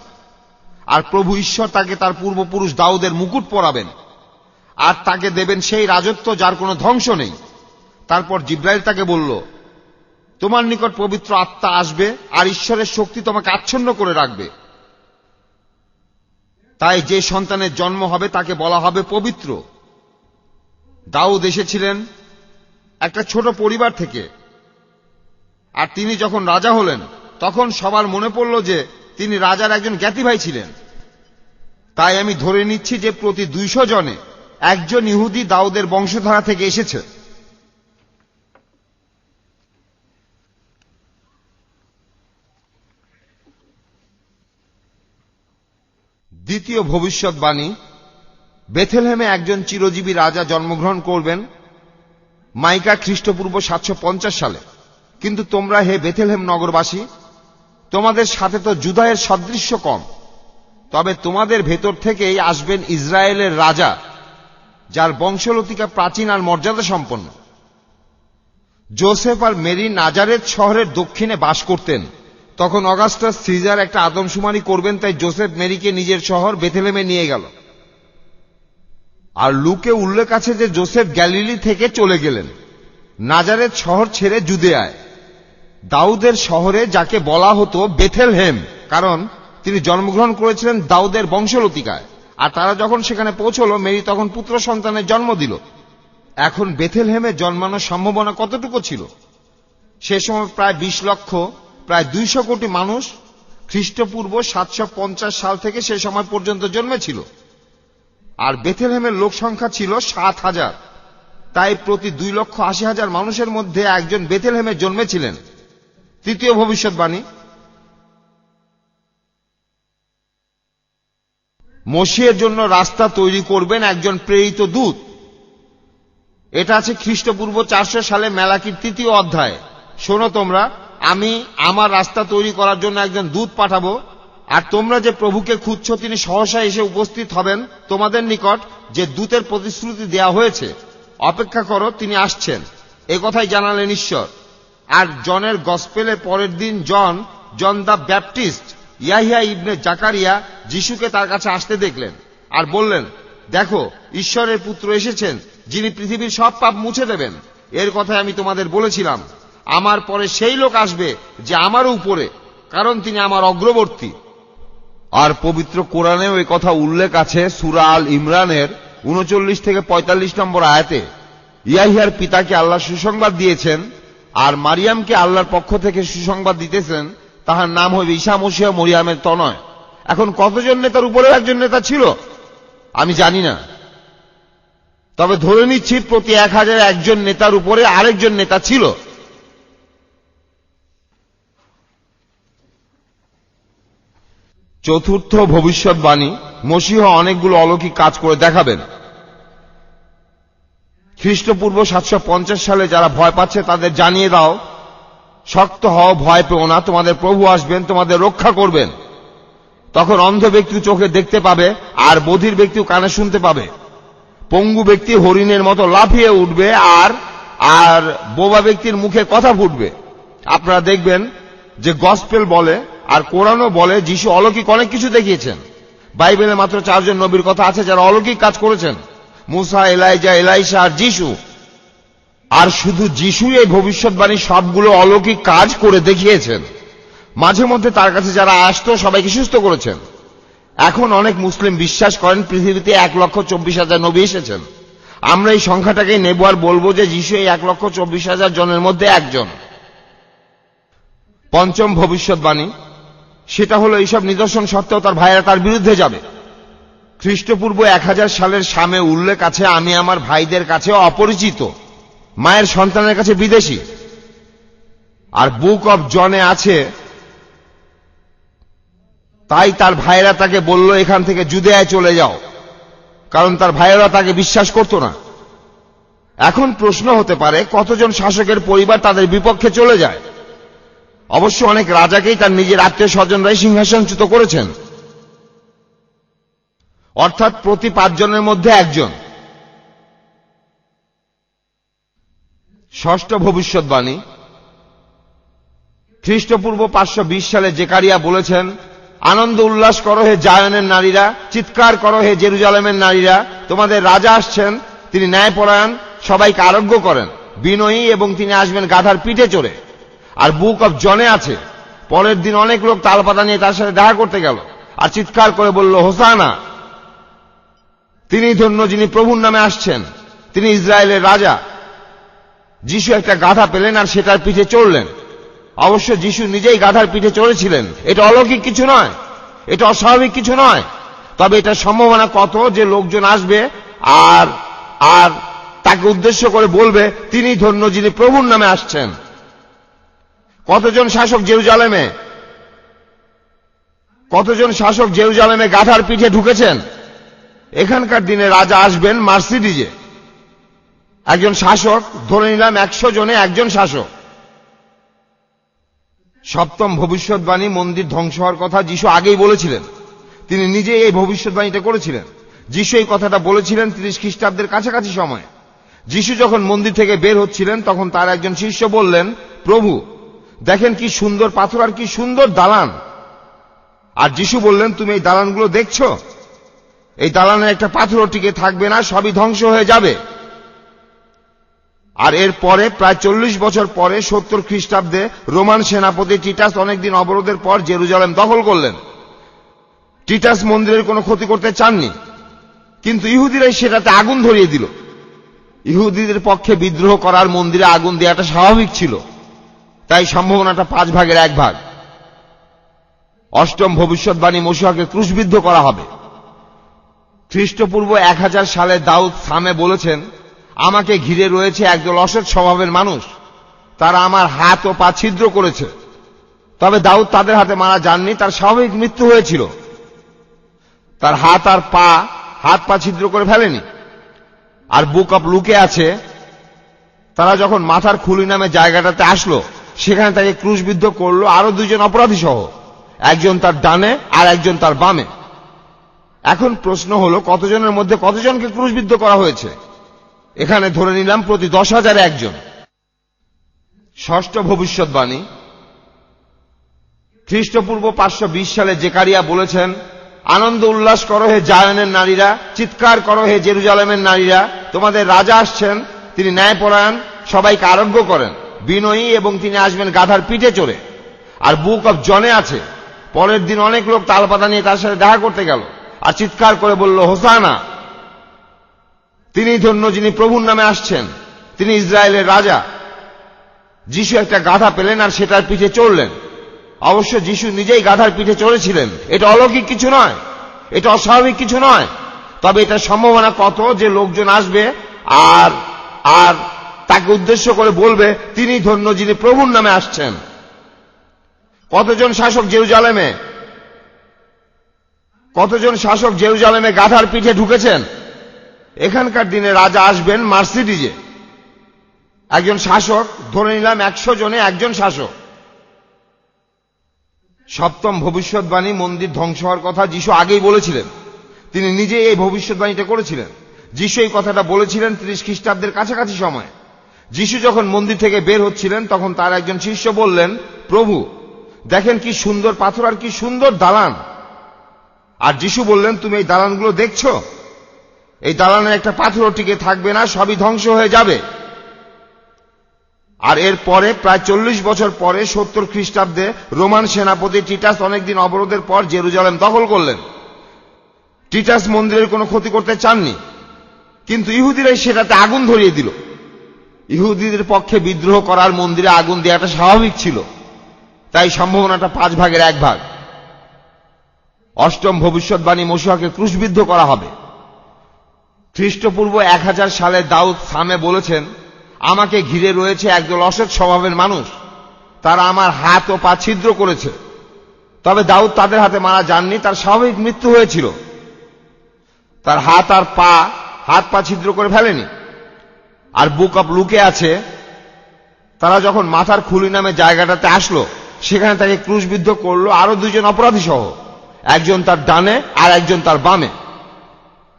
আর প্রভু ঈশ্বর তাকে তার পূর্বপুরুষ দাউদের মুকুট পরাবেন, আর তাকে দেবেন সেই রাজত্ব যার কোনো ধ্বংস নেই। তারপর জিব্রাইল তাকে বলল, তোমার নিকট পবিত্র আত্মা আসবে আর ঈশ্বরের শক্তি তোমাকে আচ্ছন্ন করে রাখবে। তাই যে সন্তানের জন্ম হবে তাকে বলা হবে পবিত্র। দাউদ এসেছিলেন একটা ছোট পরিবার থেকে, আর তিনি যখন রাজা হলেন তখন সবার মনে পড়ল যে তিনি রাজার একজন জ্ঞাতি ভাই ছিলেন। তাই আমি ধরে নিচ্ছি যে প্রতি 200 জনে একজন ইহুদি দাউদের বংশধারা থেকে এসেছে। দ্বিতীয় ভবিষ্যৎবাণী, বেথেলহেমে একজন চিরজীবী রাজা জন্মগ্রহণ করবেন। মাইকা খ্রিস্টপূর্ব 750 সালে। কিন্তু তোমরা হে বেথেলহেম নগরবাসী, তোমাদের সাথে তো জুদায়ের সাদৃশ্য কম, তবে তোমাদের ভেতর থেকেই আসবেন ইসরায়েলের রাজা, যার বংশলতিকা প্রাচীন আর মর্যাদা সম্পন্ন। জোসেফ আর মেরি নাজারেত শহরের দক্ষিণে বাস করতেন। তখন অগাস্টাস সিজার একটা আদমশুমারি করবেন, তাই জোসেফ মেরিকে নিজের শহর বেথেলেমে নিয়ে গেল। আর লুকে উল্লেখ আছে যে জোসেফ গ্যালিলি থেকে চলে গেলেন নাজারেত শহর ছেড়ে জুদেয়ায়, দাউদের শহরে, যাকে বলা হতো বেথেলহেম, কারণ তিনি জন্মগ্রহণ করেছিলেন দাউদের বংশলতিকায়। আর তারা যখন সেখানে পৌঁছল, মেরি তখন পুত্র সন্তানের জন্ম দিল। এখন বেথেলহেমে জন্মানোর সম্ভাবনা কতটুকু ছিল? সে সময় প্রায় 20 লক্ষ, প্রায় 200 কোটি মানুষ খ্রিস্টপূর্ব 750 সাল থেকে সে সময় পর্যন্ত জন্মেছিল। আর বেথেলহেমের লোক সংখ্যা ছিল 7,000। তাই প্রতি 2,80,000 মানুষের মধ্যে একজন বেথেলহেমে জন্মেছিলেন। তৃতীয় ভবিষ্যৎবাণী, মসিহের জন্য রাস্তা তৈরি করবেন একজন প্রেরিত দূত। এটা আছে খ্রিস্টপূর্ব 400 সালে মেলাকির 3য় অধ্যায়। শোনো তোমরা, আমি আমার রাস্তা তৈরি করার জন্য একজন দূত পাঠাবো, আর তোমরা যে প্রভুকে খুঁজছো তিনি সহসা এসে উপস্থিত হবেন তোমাদের নিকট। যে দূতের প্রতিশ্রুতি দেয়া হয়েছে, অপেক্ষা করো, তিনি আসছেন, এ কথাই জানালেন ঈশ্বর। আর জনের গসপেলের পরের দিন জন দ্য ব্যাপটিস্ট, ইয়াহিয়া ইবনে জাকারিয়া যিশুকে তার কাছে আসতে দেখলেন আর বললেন, দেখো, ঈশ্বরের পুত্র এসেছেন, যিনি পৃথিবীর সব পাপ মুছে দেবেন। এর কথাই আমি তোমাদের বলেছিলাম, আমার পরে সেই লোক আসবে যে আমারও উপরে, কারণ তিনি আমার অগ্রবর্তী। আর পবিত্র কোরআনেও এই কথা উল্লেখ আছে সূরা আল ইমরানের 39 থেকে 45 নম্বর আয়াতে। ইয়াহিয়ার পিতাকে আল্লাহ সুসংবাদ দিয়েছেন, আর মারিয়ামকে আল্লাহর পক্ষ থেকে সুসংবাদ দিতেছেন, তাহার নাম হইবে ঈসা মসীহ, মরিয়ামের তনয়। এখন কতজন নেতার উপরেও একজন নেতা ছিল আমি জানি না, তবে ধরে নিচ্ছি প্রতি 1000 একজন নেতার উপরে আরেকজন নেতা ছিল। চতুর্থ ভবিষ্যৎবাণী, মসীহ অনেকগুলো অলৌকিক কাজ করে দেখাবেন। খ্রিস্টপূর্ব 750 সালে যারা ভয় পাচ্ছে তাদের জানিয়ে দাও, শক্ত হও, ভয় পেও না, তোমাদের প্রভু আসবেন, তোমাদের রক্ষা করবেন। তখন অন্ধ ব্যক্তি চোখে দেখতে পাবে, আর বধির ব্যক্তিও কানে শুনতে পাবে। পঙ্গু ব্যক্তি হরিণের মতো লাফিয়ে উঠবে, আর বোবা ব্যক্তির মুখে কথা ফুটবে। আপনারা দেখবেন যে গসপেল বলে আর কোরআনও বলে যিশু অলৌকিক অনেক কিছু দেখিয়েছেন। বাইবেলে মাত্র 4 জন নবীর কথা আছে যারা অলৌকিক কাজ করেছেন, মুসা, এলাইজা, এলাইশা আর যিশু। আর শুধু যিশুই এই ভবিষ্যৎবাণী সবগুলো অলৌকিক কাজ করে দেখিয়েছেন। মাঝে মধ্যে তার কাছে যারা আসতো সবাইকে সুস্থ করেছেন। এখন অনেক মুসলিম বিশ্বাস করেন পৃথিবীতে 1,24,000 নবী এসেছেন। আমরা এই সংখ্যাটাকেই নেব আর বলবো যে যিশু এই 1,24,000 জনের মধ্যে একজন। পঞ্চম ভবিষ্যৎবাণী, সেটা হলো এইসব নিদর্শন সত্ত্বেও তার ভাইয়েরা তার বিরুদ্ধে যাবে। খ্রিস্টপূর্ব 1000 সালের সামে উল্লেখ আছে, আমি আমার ভাইদের কাছে অপরিচিত, মায়ের সন্তানের কাছে বিদেশী। আর বুক অব জনে আছে, তাই তার ভাইয়েরা তাকে বলল এখান থেকে জুদেয়ায় চলে যাও, কারণ তার ভাইয়েরা তাকে বিশ্বাস করত না। এখন প্রশ্ন হতে পারে কতজন শাসকের পরিবার তাদের বিপক্ষে চলে যায়। অবশ্য অনেক রাজাকেই তার নিজের আত্মীয় স্বজনরাই সিংহাসনচ্যুত করেছেন, অর্থাৎ প্রতি 5 জনের মধ্যে একজন। ষষ্ঠ ভবিষ্যৎবাণী, খ্রিস্টপূর্ব 520 সালে জেকারিয়া বলেছেন, আনন্দ উল্লাস করো হে জায়নের নারীরা, চিৎকার করো হে জেরুজালেমের নারীরা, তোমাদের রাজা আসছেন, তিনি ন্যায়পরায়ণ, সবাইকে আরোগ্য করেন, বিনয়ী, এবং তিনি আসবেন গাধার পিঠে চড়ে। আর বুক অব জনে আছে, পরের দিন অনেক লোক তালপাতা নিয়ে তার সাথে দেখা করতে গেল আর চিৎকার করে বলল, হোসানা, তিনি ধন্য যিনি প্রভুর নামে আসছেন, তিনি ইসরায়েলের রাজা। যিশু একটা গাধা পেলেন আর সেটার পিঠে চড়লেন। অবশ্য যিশু নিজেই গাধার পিঠে চড়েছিলেন। এটা অলৌকিক কিছু নয়, এটা অস্বাভাবিক কিছু নয়, তবে এটা সম্ভাবনা কত যে লোকজন আসবে আর আর তাকে উদ্দেশ্য করে বলবে, তিনি ধন্য যিনি প্রভুর নামে আসছেন। কতজন শাসক জেরুজালেমে গাধার পিঠে ঢুকেছেন। এখানকার দিনে রাজা আসবেন মার্সিডিজে। একজন শাসক, ধরে নিলাম 100 জনে একজন শাসক। সপ্তম ভবিষ্যৎবাণী, মন্দির ধ্বংস হওয়ার কথা যিশু আগেই বলেছিলেন। তিনি নিজেই এই ভবিষ্যৎবাণীটা করেছিলেন। যিশু এই কথাটা বলেছিলেন 30 খ্রিস্টাব্দের কাছাকাছি সময়। যিশু যখন মন্দির থেকে বের হচ্ছিলেন তখন তার একজন শিষ্য বললেন, প্রভু, দেখেন কি সুন্দর পাথর আর কি সুন্দর দালান। আর যিশু বললেন, তুমি এই দালানগুলো দেখছো? এই দালানের একটা পাথরও টিকে থাকবে না, সবই ধ্বংস হয়ে যাবে। আর এর পরে প্রায় 40 বছর পরে 70 খ্রিস্টাব্দে রোমান সেনাপতি টিটাস অনেকদিন অবরোধের পর জেরুজালেম দখল করলেন। টিটাস মন্দিরের কোনো ক্ষতি করতে চাননি, কিন্তু ইহুদিরাই সেটাতে আগুন ধরিয়ে দিল। ইহুদিদের পক্ষে বিদ্রোহ করার মন্দিরে আগুন দেওয়াটা স্বাভাবিক ছিল, তাই সম্ভাবনাটা 5 ভাগের 1 ভাগ। অষ্টম ভবিষ্যৎবাণী, মশিহাকে ক্রুশবিদ্ধ করা হবে। খ্রিস্টপূর্ব 1000 সালে দাউদ সামে বলেছেন, আমাকে ঘিরে রয়েছে একদল অসৎ স্বভাবের মানুষ, তারা আমার হাত ও পা ছিদ্র করেছে। তবে দাউদ তাদের হাতে মারা যাননি, তার স্বাভাবিক মৃত্যু হয়েছিল। তার হাত পা ছিদ্র করে ফেলেনি। আর বুক অব লুকে আছে, তারা যখন মাথার খুলি নামে জায়গাটাতে আসলো, সেখানে তাকে ক্রুশবিদ্ধ করলো আরো দুজন অপরাধী সহ, একজন তার ডানে আর একজন তার বামে। এখন প্রশ্ন হলো, কতজনের মধ্যে কতজনকে ক্রুশবিদ্ধ করা হয়েছে? এখানে ধরে নিলাম প্রতি 10,000 একজন। ষষ্ঠ ভবিষ্যৎবাণী। খ্রিস্টপূর্ব 520 সালে জেকারিয়া বলেছেন, আনন্দ উল্লাস করো হে জায়নের নারীরা, চিৎকার করো হে জেরুজালেমের নারীরা, তোমাদের রাজা আসছেন, তিনি ন্যায়পরায়ণ, সবাইকে আরোগ্য করেন, বিনয়ী, এবং তিনি আসবেন গাধার পিঠে চড়ে। আর বুক অফ জনে আছে, পরের দিন অনেক লোক তালপাতা নিয়ে তার সাথে দেখা করতে গেল আর চিৎকার করে বলল, হোসানা, তিনি ধন্য যিনি প্রভুর নামে আসছেন, তিনি ইসরায়েলের রাজা। যিশু একটা গাধা পেলেন আর সেটার পিঠে চড়লেন। অবশ্য যিশু নিজেই গাধার পিঠে চড়েছিলেন। এটা অলৌকিক কিছু নয়, এটা অস্বাভাবিক কিছু নয়। তবে এটা সম্ভাবনা কত যে লোকজন আসবে আর আর তাকে উদ্দেশ্য করে বলবে, তিনি ধন্য যিনি প্রভুর নামে আসছেন। কতজন শাসক জেরুজালেমে গাধার পিঠে ঢুকেছেন? এখানকার দিনে রাজা আসবেন মার্সিডিজে। একজন শাসক, ধরে নিলাম 100 জনে একজন শাসক। সপ্তম ভবিষ্যৎবাণী। মন্দির ধ্বংস হওয়ার কথা যিশু আগেই বলেছিলেন। তিনি নিজেই এই ভবিষ্যৎবাণীটা করেছিলেন। যিশু এই কথাটা বলেছিলেন 30 খ্রিস্টাব্দের কাছাকাছি সময়। যিশু যখন মন্দির থেকে বের হচ্ছিলেন, তখন তার একজন শিষ্য বললেন, প্রভু, দেখেন কি সুন্দর পাথর আর কি সুন্দর দালান। আর যিশু বললেন, তুমি এই দালানগুলো দেখছো? এই দালানের একটা পাথরও টিকে থাকবে না, সবই ধ্বংস হয়ে যাবে। আর এর পরে প্রায় 40 বছর পরে 70 খ্রিস্টাব্দে রোমান সেনাপতি টিটাস অনেকদিন অবরোধের পর জেরুজালেম দখল করলেন। টিটাস মন্দিরের কোনো ক্ষতি করতে চাননি, কিন্তু ইহুদিরাই সেটাতে আগুন ধরিয়ে দিল। ইহুদিদের পক্ষে বিদ্রোহ করার মন্দিরে আগুন দেওয়াটা স্বাভাবিক ছিল, তাই সম্ভাবনাটা 5 ভাগের 1 ভাগ। অষ্টম ভবিষ্যৎবাণী। মশিহাকে ক্রুশবিদ্ধ করা হবে। খ্রিস্টপূর্ব 1000 সালে দাউদ সামে বলেছেন, আমাকে ঘিরে রয়েছে একদল অসৎ স্বভাবের মানুষ, তারা আমার হাত ও পা ছিদ্র করেছে। তবে দাউদ তাদের হাতে মারা যাননি, তার স্বাভাবিক মৃত্যু হয়েছিল। তার হাত পা ছিদ্র করে ফেলেনি। আর বুক অফ লুকে আছে, তারা যখন মাথার খুলি নামে জায়গাটাতে আসলো, সেখানে তাকে ক্রুশবিদ্ধ করলো আরো দুজন অপরাধী সহ, একজন তার ডানে আর একজন তার বামে।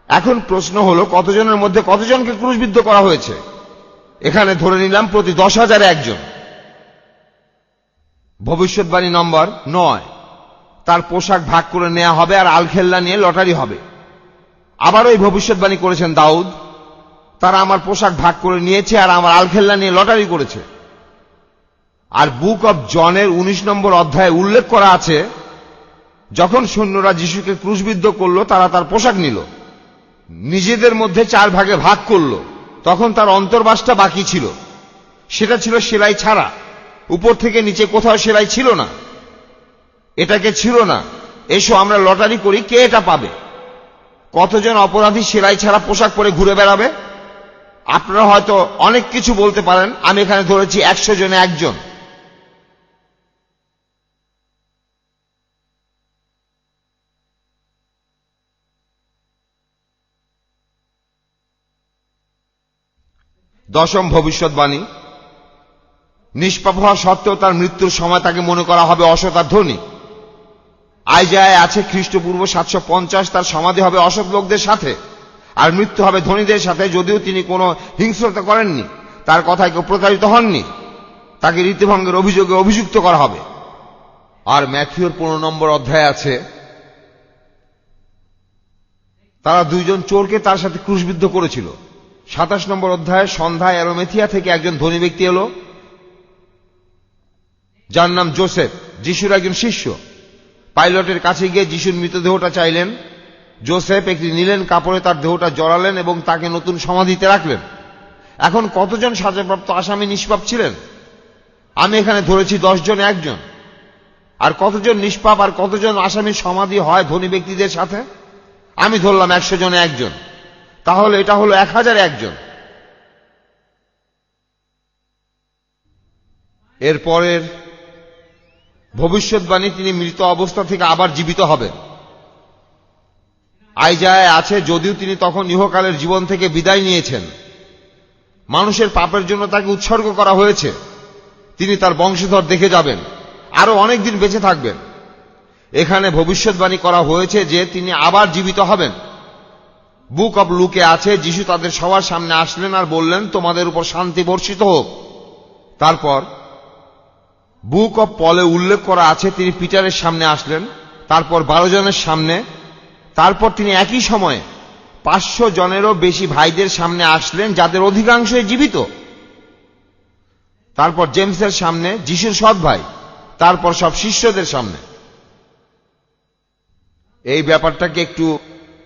এখন প্রশ্ন হলো, কতজনের মধ্যে কতজনকে ক্রুশবিদ্ধ করা হয়েছে? এখানে ধরে নিলাম প্রতি 10,000 একজন। ভবিষ্যৎবাণী নম্বর 9। তার পোশাক ভাগ করে নেওয়া হবে আর আলখেল্লা নিয়ে লটারি হবে। আবার ওই ভবিষ্যৎবাণী করেছেন দাউদ, তারা আমার পোশাক ভাগ করে নিয়েছে আর আমার আলখেল্লা নিয়ে লটারি করেছে। আর বুক অফ জনের 19 নম্বর অধ্যায়ে উল্লেখ করা আছে, যখন সৈন্যরা যিশুকে ক্রুশবিদ্ধ করলো, তারা তার পোশাক নিল, নিজেদের মধ্যে 4 ভাগে ভাগ করলো। তখন তার অন্তর্বাসটা বাকি ছিল, সেটা ছিল সেলাই ছাড়া। উপর থেকে নিচে কোথাও সেলাই ছিল না। এটাকে ছিল না, এসো আমরা লটারি করি, কে এটা পাবে। কতজন অপরাধী সেলাই ছাড়া পোশাক পরে ঘুরে বেড়াবে? আপনারা হয়তো অনেক কিছু বলতে পারেন, আমি এখানে ধরেছি 100 জনে একজন। দশম ভবিষ্যৎবাণী। নিষ্পাপ হওয়া সত্ত্বেও তার মৃত্যুর সময় তাকে মনে করা হবে অসৎ আর ধনী। আইজায় আছে, খ্রিস্টপূর্ব 750 তার সমাধি হবে অসৎ লোকদের সাথে আর মৃত্যু হবে ধনীদের সাথে, যদিও তিনি কোনো হিংস্রতা করেননি, তার কথায় কেউ প্রতারিত হননি। তাকে রীতিভঙ্গের অভিযোগে অভিযুক্ত করা হবে। আর ম্যাথিউর 15 নম্বর অধ্যায় আছে, তারা 2 জন চোরকে তার সাথে ক্রুশবিদ্ধ করেছিল। 27 নম্বর অধ্যায়ে সন্ধ্যায় অ্যারোমেথিয়া থেকে একজন ধনী ব্যক্তি এলো, যার নাম জোসেফ, যিশুর একজন শিষ্য। পাইলটের কাছে গিয়ে যিশুর মৃতদেহটা চাইলেন। জোসেফ একটি নীলেন কাপড়ে তার দেহটা জড়ালেন এবং তাকে নতুন সমাধিতে রাখলেন। এখন কতজন সাজাপ্রাপ্ত আসামি নিষ্পাপ ছিলেন? আমি এখানে ধরেছি 10 জনে একজন। আর কতজন নিষ্পাপ আর কতজন আসামির সমাধি হয় ধনী ব্যক্তিদের সাথে? আমি ধরলাম 100 জনে একজন। তাহলে এটা হলো 1000 একজন। এরপরের ভবিষ্যৎবাণী, তিনি মৃত অবস্থা থেকে আবার জীবিত হবেন। আইজায় আছে, যদিও তিনি তখন ইহকালের জীবন থেকে বিদায় নিয়েছেন। মানুষের পাপের জন্য তাকে উৎসর্গ করা হয়েছে। তিনি তার বংশধর দেখে যাবেন, আরো অনেক দিন বেঁচে থাকবেন। এখানে ভবিষ্যৎবাণী করা হয়েছে যে তিনি আবার জীবিত হবেন। বুক অব লুকে আছে, যিশু তাদের সবার সামনে আসলেন আর বললেন, তোমাদের উপর শান্তি বর্ষিত হোক। তারপর বুক অব পলে উল্লেখ করা আছে তিনি পিটারের সামনে আসলেন, তারপর 12 জনের সামনে, তারপর তিনি একই সময়ে 500 জনেরও বেশি ভাইদের সামনে আসলেন যাদের অধিকাংশই জীবিত। তারপর জেমসের সামনে, যিশুর সৎ ভাই, তারপর সব শিষ্যদের সামনে। এই ব্যাপারটাকে একটু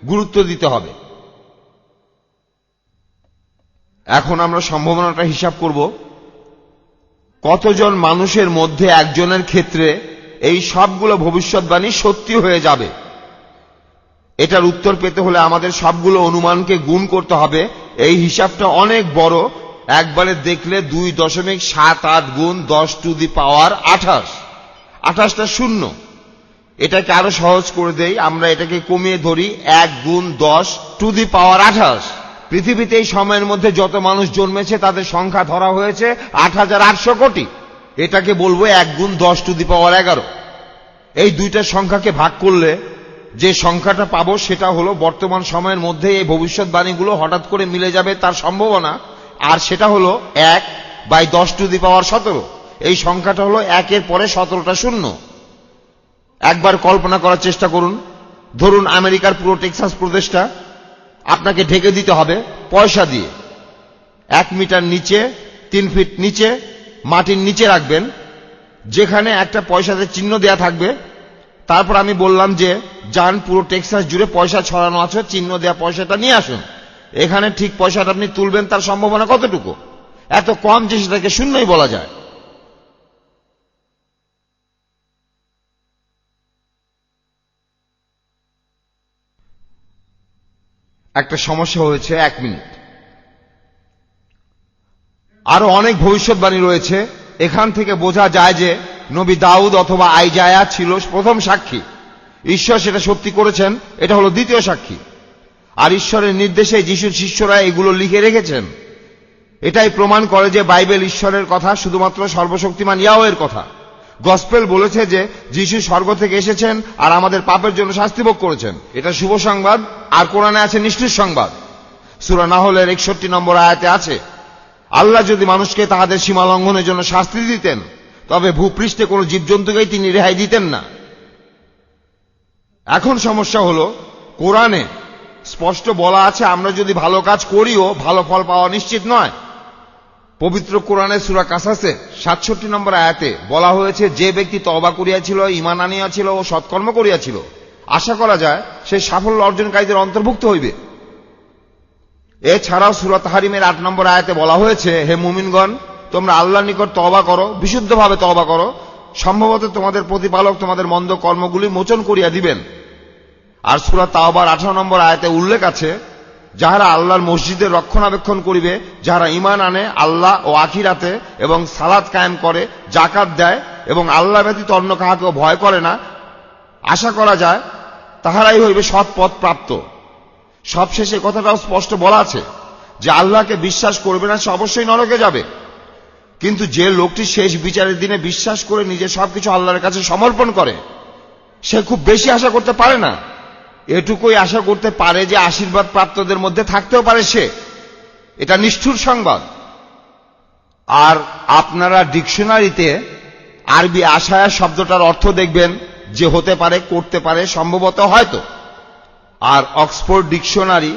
গুরুত্ব দিতে হবে। এখন আমরা সম্ভাবনাটা হিসাব করব, কতজন মানুষের মধ্যে একজনের ক্ষেত্রে এই সবগুলো ভবিষ্যৎবাণী সত্যি হয়ে যাবে। এটার উত্তর পেতে হলে আমাদের সবগুলো অনুমানকে গুণ করতে হবে। এই হিসাবটা অনেক বড়, একবারে দেখলে 2.78 গুণ 10 টু দি পাওয়ার 28। 28টা শূন্য। এটাকে আরো সহজ করে দেই, আমরা এটাকে কমিয়ে ধরি 1 গুণ 10 টু দি পাওয়ার 28। পৃথিবীতে এই সময়ের মধ্যে যত মানুষ জন্মেছে তাদের সংখ্যা ধরা হয়েছে 8,800 কোটি। এটাকে বলবো 1 গুণ 10 টু দি পাওয়ার 11। এই দুইটা সংখ্যাকে ভাগ করলে যে সংখ্যাটা পাবো সেটা হলো বর্তমান সময়ের মধ্যে এই ভবিষ্যৎবাণীগুলো হঠাৎ করে মিলে যাবে তার সম্ভাবনা, আর সেটা হলো 1/10 টু দি পাওয়ার 17। এই সংখ্যাটা হলো 1-এর পরে 17টা শূন্য। একবার কল্পনা করার চেষ্টা করুন, ধরুন আমেরিকার পুরো টেক্সাস প্রদেশটা আপনাকে ঢেকে দিতে হবে পয়সা দিয়ে। 1 মিটার নিচে, 3 ফিট নিচে, মাটির নিচে রাখবেন, যেখানে একটা পয়সাতে চিহ্ন দেয়া থাকবে। তারপর আমি বললাম যে যান পুরো টেক্সাস জুড়ে পয়সা ছড়ানো আছে, চিহ্ন দেয়া পয়সাটা নিয়ে আসুন। এখানে ঠিক পয়সাটা আপনি তুলবেন, তার সম্ভাবনা কতটুকু? এত কম যে সেটাকে শূন্যই বলা যায়। একটা সমস্যা হয়েছে, 1 মিনিট। আরো অনেক ভবিষ্যৎবাণী রয়েছে। এখান থেকে বোঝা যায় যে নবী দাউদ অথবা আইজায়া ছিল প্রথম সাক্ষী। ঈশ্বর সেটা সত্যি করেছেন, এটা হলো দ্বিতীয় সাক্ষী। আর ঈশ্বরের নির্দেশে যিশুর শিষ্যরা এগুলো লিখে রেখেছেন। এটাই প্রমাণ করে যে বাইবেল ঈশ্বরের কথা, শুধুমাত্র সর্বশক্তিমান ইয়াহওয়ের কথা। গসপেল বলেছে যে যিশু স্বর্গ থেকে এসেছেন আর আমাদের পাপের জন্য শাস্তি ভোগ করেছেন। এটা শুভ সংবাদ। আর কোরআনে আছে নিষ্ঠুর সংবাদ। সূরা নাহলের 61 নম্বর আয়াতে আছে, আল্লাহ যদি মানুষকে তাহাদের সীমা লঙ্ঘনের জন্য শাস্তি দিতেন, তবে ভূপৃষ্ঠে কোনো জীবজন্তুকেই তিনি রেহাই দিতেন না। এখন সমস্যা হলো, কোরআনে স্পষ্ট বলা আছে আমরা যদি ভালো কাজ করিও ভালো ফল পাওয়া নিশ্চিত নয়। পবিত্র কোরআনে সূরা কাসাসে 67 নম্বর আয়াতে বলা হয়েছে, যে ব্যক্তি তওবা করিয়াছিল, ঈমান আনিয়াছিল ও সৎকর্ম করিয়াছিল, আশা করা যায় সে সাফল্য অর্জনকারীদের অন্তর্ভুক্ত হইবে। এছাড়াও সূরা তাহরিমের 8 নম্বর আয়াতে বলা হয়েছে, হে মুমিনগণ, তোমরা আল্লাহর নিকট তওবা করো, বিশুদ্ধভাবে তওবা করো, সম্ভবত তোমাদের প্রতিপালক তোমাদের মন্দ কর্মগুলি মোচন করিয়া দিবেন। আর সূরা তাওবার 18 নম্বর আয়াতে উল্লেখ আছে, যাহারা আল্লাহর মসজিদের রক্ষণাবেক্ষণ করিবে, যাহারা ঈমান আনে আল্লাহ ও আখিরাতে এবং সালাত কায়েম করে, যাকাত দেয় এবং আল্লাহ ব্যতীত অন্য কাহাকেও ভয় করে না, আশা করা যায় তাহারাই হইবে সৎ পথ প্রাপ্ত। সবশেষে কথাটাও স্পষ্ট বলা আছে যে আল্লাহকে বিশ্বাস করবে না সে অবশ্যই নরকে যাবে। কিন্তু যে লোকটি শেষ বিচারের দিনে বিশ্বাস করে নিজে সবকিছু আল্লাহর কাছে সমর্পণ করে, সে খুব বেশি আশা করতে পারে না। এটুকুই আশা করতে পারে যে আশীর্বাদ প্রাপ্তদের মধ্যে থাকতেও পারে সে। এটা নিষ্ঠুর সংবাদ। আর আপনারা ডিকশনারিতে আরবি আশায়া শব্দটার অর্থ দেখবেন যে হতে পারে, করতে পারে, সম্ভবত, হয়তো। আর অক্সফোর্ড ডিকশনারি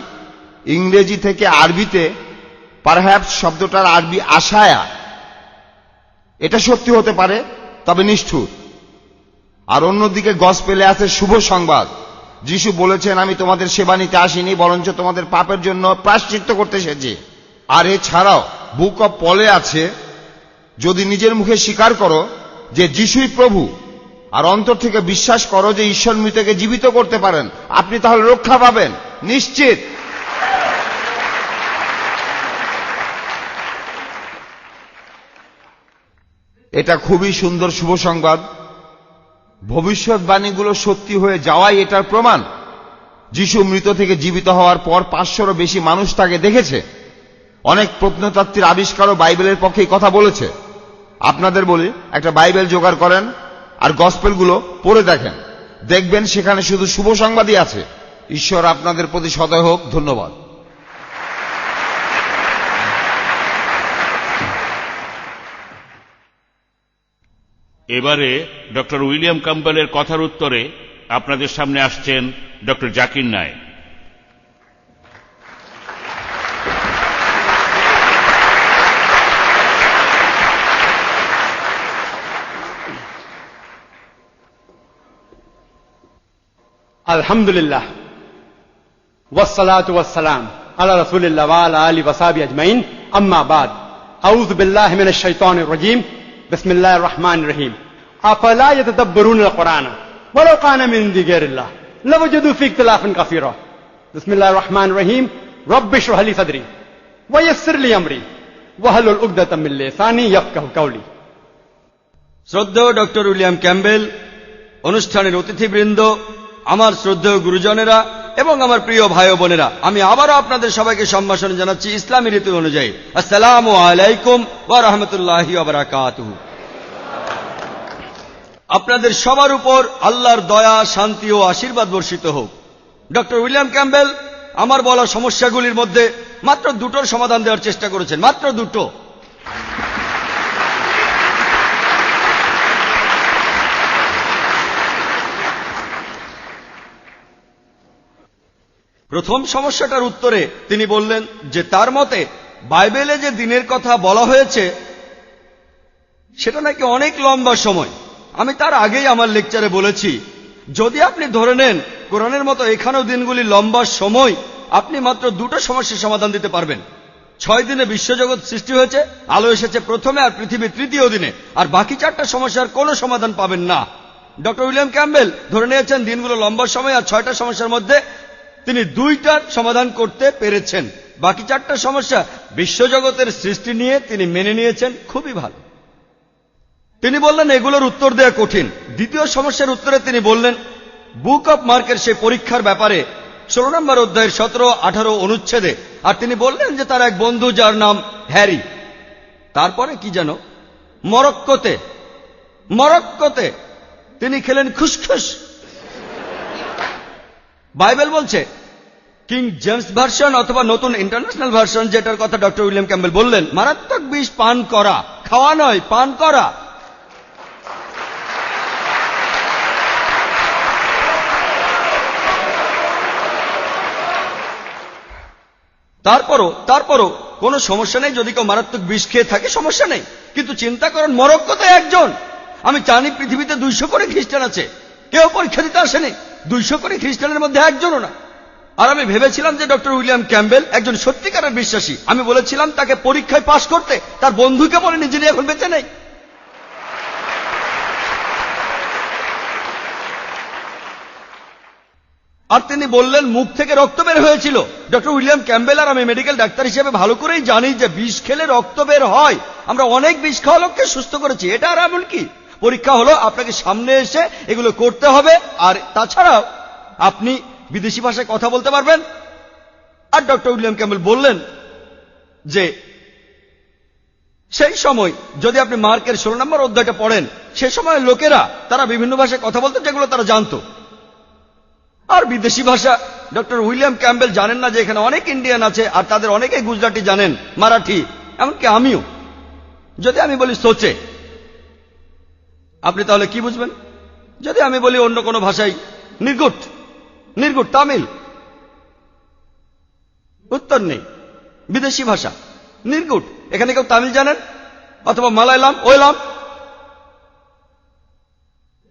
ইংরেজি থেকে আরবিতে পারহ্যাপস শব্দটার আরবি আশায়া, এটা সত্যি হতে পারে, তবে নিষ্ঠুর। আর অন্যদিকে গসপেলে আছে শুভ সংবাদ। যিশু বলেছেন, আমি তোমাদের সেবা নিতে আসিনি, বরঞ্চ তোমাদের পাপের জন্য প্রায়শ্চিত্ত করতে এসেছি। আর এছাড়াও বুক অব পলে আছে, যদি নিজের মুখে স্বীকার করো যে যিশুই প্রভু আর অন্তর থেকে বিশ্বাস করো যে ঈশ্বর মৃতকে জীবিত করতে পারেন, আপনি তাহলে রক্ষা পাবেন নিশ্চিত। এটা খুবই সুন্দর শুভ সংবাদ। ভবিষ্যৎবাণীগুলো সত্যি হয়ে যাওয়াই এটার প্রমাণ। যিশু মৃত থেকে জীবিত হওয়ার পর 500-রও বেশি মানুষ তাকে দেখেছে। অনেক প্রত্নতাত্ত্বিক আবিষ্কারও বাইবেলের পক্ষেই কথা বলেছে। আপনাদের বলি, একটা বাইবেল জোগাড় করেন আর গসপেলগুলো পড়ে দেখেন, দেখবেন সেখানে শুধু শুভ সংবাদই আছে। ঈশ্বর আপনাদের প্রতি সদয় হোক। ধন্যবাদ। এবারে ডক্টর উইলিয়াম ক্যাম্পবেলের কথার উত্তরে আপনাদের সামনে আসছেন ডক্টর জাকির নায়েক। अल्हम्दुलिल्लाह वस्सलातु वस्सलाम अला रसूलिल्लाह व अला आलिहि व सहाबिहि अजमईन अम्मा बाद अऊज़ु बिल्लाहि मिनश शैतानिर रजीम बिस्मिल्लाहिर रहमानिर रहीम अफला यतदब्बरूनल कुरान वलौ कान मिन इंदि गैरिल्लाह लवजदू फीहि इख्तिलाफन कसीरा बिस्मिल्लाहिर रहमानिर रहीम रब्बि इश्रह ली सदरी व यस्सिर ली अमरी वहलुल उक़दतम मिन लिसानी यफ्क़हू कौली। শ্রদ্ধেয় ডক্টর উইলিয়াম ক্যাম্পবেল, অনুষ্ঠানের অতিথিবৃন্দ, আমার শ্রদ্ধেয় গুরুজনেরা এবং আমার প্রিয় ভাই ও বোনেরা, আমি আবারও আপনাদের সবাইকে সম্ভাষণ জানাচ্ছি ইসলামী রীতি অনুযায়ী। আসসালামু আলাইকুম ওয়া রাহমাতুল্লাহি ওয়া বারাকাতুহু। আপনাদের সবার উপর আল্লাহর দয়া, শান্তি ও আশীর্বাদ বর্ষিত হোক। ডক্টর উইলিয়াম ক্যাম্পবেল আমার বলা সমস্যাগুলির মধ্যে মাত্র দুটোর সমাধান দেওয়ার চেষ্টা করেছেন, মাত্র দুটো। প্রথম সমস্যাটার উত্তরে তিনি বললেন যে তার মতে বাইবেলে যে দিনের কথা বলা হয়েছে সেটা নাকি অনেক লম্বা সময়। আমি তার আগেই আমার লেকচারে বলেছি, যদি আপনি ধরে নেন কোরআনের মতো এখানেও দিনগুলি লম্বা সময়, আপনি মাত্র দুটো সমস্যার সমাধান দিতে পারবেন। 6 দিনে বিশ্বজগৎ সৃষ্টি হয়েছে, আলো এসেছে প্রথমে আর পৃথিবী তৃতীয় দিনে, আর বাকি 4টা সমস্যার কোনো সমাধান পাবেন না। ডক্টর উইলিয়াম ক্যাম্পবেল ধরে নিয়েছেন দিনগুলো লম্বা সময়, আর 6টা সমস্যার মধ্যে তিনি 2টার সমাধান করতে পেরেছেন। বাকি 4টা সমস্যা বিশ্বজগতের সৃষ্টি নিয়ে তিনি মেনে নিয়েছেন, খুবই ভালো। তিনি বললেন এগুলোর উত্তর দেওয়া কঠিন। দ্বিতীয় সমস্যার উত্তরে তিনি বললেন বুক অব মার্কের সেই পরীক্ষার ব্যাপারে 16 নম্বর অধ্যায়ের 17-18 অনুচ্ছেদে। আর তিনি বললেন যে তার এক বন্ধু যার নাম হ্যারি, তারপরে কি যেন মরক্কোতে তিনি খেলেন খুসখুস। বাইবেল বলছে কিং জেমস ভার্সন অথবা নতুন ইন্টারন্যাশনাল ভার্সন, যেটার কথা ডক্টর উইলিয়াম ক্যাম্পবেল বললেন, মারাত্মক বিষ পান করা, খাওয়া নয়, পান করা। তারপরও কোনো সমস্যা নেই যদি কেউ মারাত্মক বিষ খেয়ে থাকে, সমস্যা নেই। কিন্তু চিন্তা করেন মরক্কোতে একজন। আমি জানি পৃথিবীতে 200 করে খ্রিস্টান আছে, কেউ পরীক্ষা দিতে আসেনি। 200 করে খ্রিস্টানের মধ্যে একজনও না। আর আমি ভেবেছিলাম যে ডক্টর উইলিয়াম ক্যাম্পবেল একজন সত্যিকারের বিশ্বাসী। আমি বলেছিলাম তাকে পরীক্ষায় পাশ করতে, তার বন্ধুকে বলেনি যিনি এখন বেঁচে নেই। আর তিনি বললেন মুখ থেকে রক্ত বের হয়েছিল। ডক্টর উইলিয়াম ক্যাম্পবেল আর আমি মেডিকেল ডাক্তার হিসেবে ভালো করেই জানি যে বিষ খেলে রক্ত বের হয়। আমরা অনেক বিষ খাওয়া লোককে সুস্থ করেছি। এটা আর এমন কি, পরীক্ষা হলো আপনাকে সামনে এসে এগুলো করতে হবে। আর তাছাড়াও আপনি বিদেশি ভাষায় কথা বলতে পারবেন। আর ডক্টর উইলিয়াম ক্যাম্পবেল বললেন যে সেই সময় যদি আপনি মার্কের 16 নম্বর অধ্যায়টা পড়েন, সে সময় লোকেরা তারা বিভিন্ন ভাষায় কথা বলতো যেগুলো তারা জানতো। আর বিদেশি ভাষা ডক্টর উইলিয়াম ক্যাম্পবেল জানেন না যে এখানে অনেক ইন্ডিয়ান আছে, আর তাদের অনেকেই গুজরাটি জানেন, মারাঠি, এমনকি আমিও। যদি আমি বলি সোচে, আপনি তাহলে কি বুঝবেন? যদি আমি বলি অন্য কোনো ভাষায় নির্গুট তামিল, উত্তর নেই। বিদেশি ভাষা নির্গুট, এখানে কেউ তামিল জানেন অথবা মালায়ালাম, ওয়েলাম?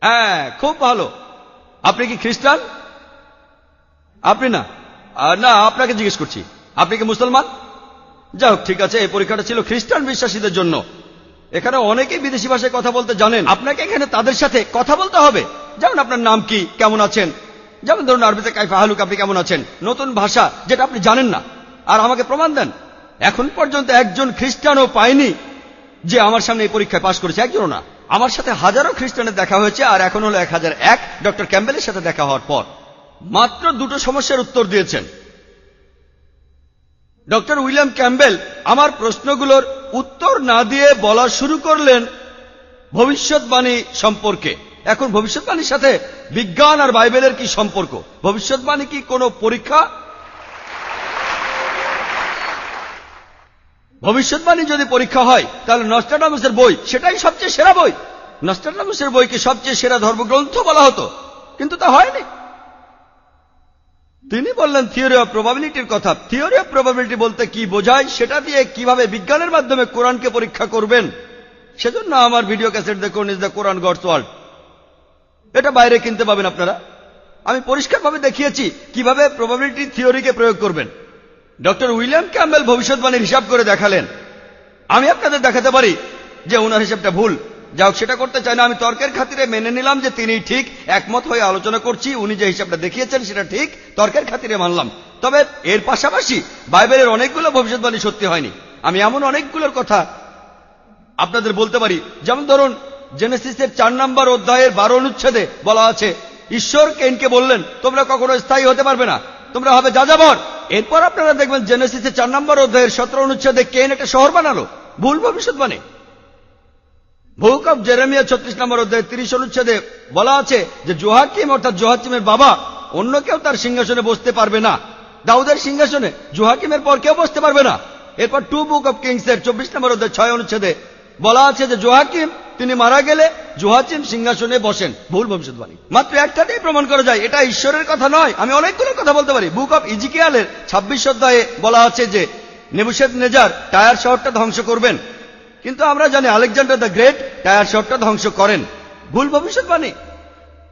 হ্যাঁ, খুব ভালো। আপনি কি খ্রিস্টান? আপনি না, না, আপনাকে জিজ্ঞেস করছি, আপনি কি মুসলমান? যাই হোক, ঠিক আছে, এই পরীক্ষাটা ছিল খ্রিস্টান বিশ্বাসীদের জন্য। এখানে অনেকেই বিদেশি ভাষায় কথা বলতে জানেন। আপনাকে এখানে তাদের সাথে কথা বলতে হবে। যেমন আপনার নাম কি, কেমন আছেন, যেমন ধরুন আরবিতে কাইফা হালুক, আপনি কেমন আছেন, নতুন ভাষা যেটা আপনি জানেন না। আর আমাকে প্রমাণ দেন, এখন পর্যন্ত একজন খ্রিস্টানও পাইনি যে আমার সামনে এই পরীক্ষায় পাশ করেছে, একজনও না। আমার সাথে হাজারো খ্রিস্টানের দেখা হয়েছে, আর এখন হলো 1001 ডক্টর ক্যাম্পবেলের সাথে দেখা হওয়ার পর। মাত্র দুটো সমস্যার উত্তর দিয়েছেন। ডক্টর উইলিয়াম ক্যাম্বেল আমার প্রশ্নগুলোর উত্তর না দিয়ে বলা শুরু করলেন ভবিষ্যৎবাণী সম্পর্কে। এখন ভবিষ্যৎবাণীর সাথে বিজ্ঞান আর বাইবেলের কি সম্পর্ক? ভবিষ্যৎবাণী কি কোনো পরীক্ষা? ভবিষ্যৎবাণী যদি পরীক্ষা হয় তাহলে নস্ট্রাডামাসের বই সেটাই সবচেয়ে সেরা বই। নস্ট্রাডামাসের বইকে সবচেয়ে সেরা ধর্মগ্রন্থ বলা হতো, কিন্তু তা হয়নি। তিনি বললেন থিওরি অফ প্রবাবিলিটির কথা। থিওরি অফ প্রবাবিলিটি বলতে কি বোঝায়, সেটা দিয়ে কিভাবে বিজ্ঞানের মাধ্যমে কোরআনকে পরীক্ষা করবেন। সেজন্য আমার ভিডিও ক্যাসেট দেখুন, is the Quran God's word. এটা বাইরে কিনতে পাবেন আপনারা। আমি পরিষ্কারভাবে দেখিয়েছি কিভাবে প্রবাবিলিটি থিওরিকে প্রয়োগ করবেন। ডক্টর উইলিয়াম ক্যাম্বেল ভবিষ্যৎবাণীর হিসাব করে দেখালেন। আমি আপনাদের দেখাতে পারি যে ওনার হিসাবটা ভুল। যা হোক, সেটা করতে চাই না। আমি তর্কের খাতিরে মেনে নিলাম যে তিনি ঠিক, একমত হয়ে আলোচনা করছি। উনি যে হিসাবটা দেখিয়েছেন সেটা ঠিক, তর্কের খাতিরে মানলাম। তবে এর পাশাপাশি বাইবেলের অনেকগুলো ভবিষ্যৎবাণী সত্যি হয়নি। আমি এমন অনেকগুলোর কথা আপনাদের বলতে পারি, যেমন ধরুন জেনেসিসের 4 নম্বর অধ্যায়ের 12 অনুচ্ছেদে বলা আছে ঈশ্বর কেইনকে বললেন তোমরা কখনো স্থায়ী হতে পারবে না, তোমরা হবে যাযাবর। এরপর আপনারা দেখবেন জেনেসিসের 4 নম্বর অধ্যায়ের 17 অনুচ্ছেদে কেইন একটা শহর বানালো। ভুল ভবিষ্যৎবাণী। বুক অফ জেরেমিয়া 36 নম্বর অধ্যায়ের 30 অনুচ্ছেদে বলা আছে যে জোয়াকিম অর্থাৎ জোয়াকিমের বাবা অন্য কেউ তার সিংহাসনে বসতে পারবে না। দাউদের সিংহাসনে জোয়াকিমের পর কেউ বসতে পারবে না। এরপর 2 বুক অফ কিংসের 24 নম্বর অধ্যায় 6 অনুচ্ছেদে বলা আছে যে জোয়াকিম তিনি মারা গেলে জোয়াকিম সিংহাসনে বসেন। ভুল ভবিষ্যৎবাণী। মাত্র একটাতেই প্রমাণ করা যায় এটা ঈশ্বরের কথা নয়। আমি অনেকগুলো কথা বলতে পারি। বুক অফ ইজিকিয়ালের 26 অধ্যায়ে বলা আছে যে নেবুশাদনেজার টায়ার শহরটা ধ্বংস করবেন, কিন্তু আমরা জানি আলেকজান্ডার দ্য গ্রেট টায়ার শহরটা ধ্বংস করেন। ভুল ভবিষ্যৎবাণী।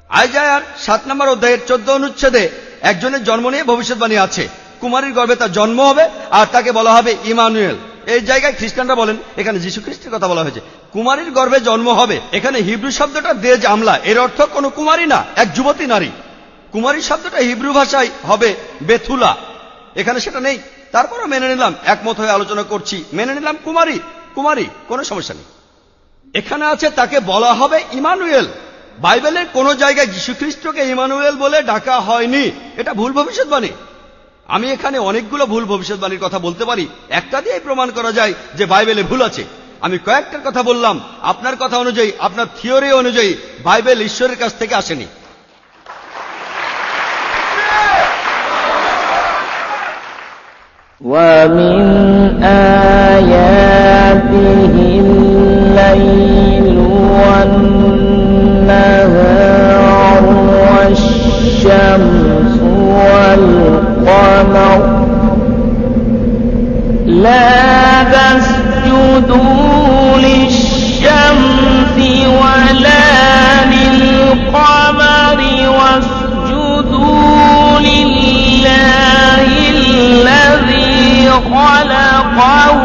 আইজায়ার 7 নম্বর অধ্যায়ের 14 অনুচ্ছেদে একজনের জন্ম নিয়ে ভবিষ্যৎবাণী আছে। কুমারীর গর্ভে তার জন্ম হবে আর তাকে বলা হবে ইমানুয়েল। এই জায়গায় খ্রিস্টানরা বলেন এখানে যীশু খ্রিস্টের কথা বলা হয়েছে। কুমারীর গর্ভে জন্ম হবে, এখানে হিব্রু শব্দটা দেজ আমলা, এর অর্থ কোনো কুমারী না, এক যুবতী নারী। কুমারী শব্দটা হিব্রু ভাষায় হবে বেথুলা, এখানে সেটা নেই। তারপরও মেনে নিলাম, একমত হয়ে আলোচনা করছি, মেনে নিলাম কুমারী কুমারী, কোনো সমস্যা নেই। এখানে আছে তাকে বলা হবে ইমানুয়েল। বাইবেলের কোন জায়গায় যীশু খ্রিস্টকে ইমানুয়েল বলে ডাকা হয়নি। এটা ভুল ভবিষ্যৎবাণী। আমি এখানে অনেকগুলো ভুল ভবিষ্যৎবাণীর কথা বলতে পারি, একটা দিয়েই প্রমাণ করা যায় যে বাইবেলে ভুল আছে। আমি কয়েকটার কথা বললাম। আপনার কথা অনুযায়ী, আপনার থিওরি অনুযায়ী বাইবেল ঈশ্বরের কাছ থেকে আসেনি। وَمِنْ آيَاتِهِ اللَّيْلُ وَالنَّهَارُ وَالشَّمْسُ وَالْقَمَرُ لَا تَسْجُدُوا لِلشَّمْسِ وَلَا لِلْقَمَرِ وَاسْجُدُوا لِلَّهِ الَّذِي خَلَقَهُ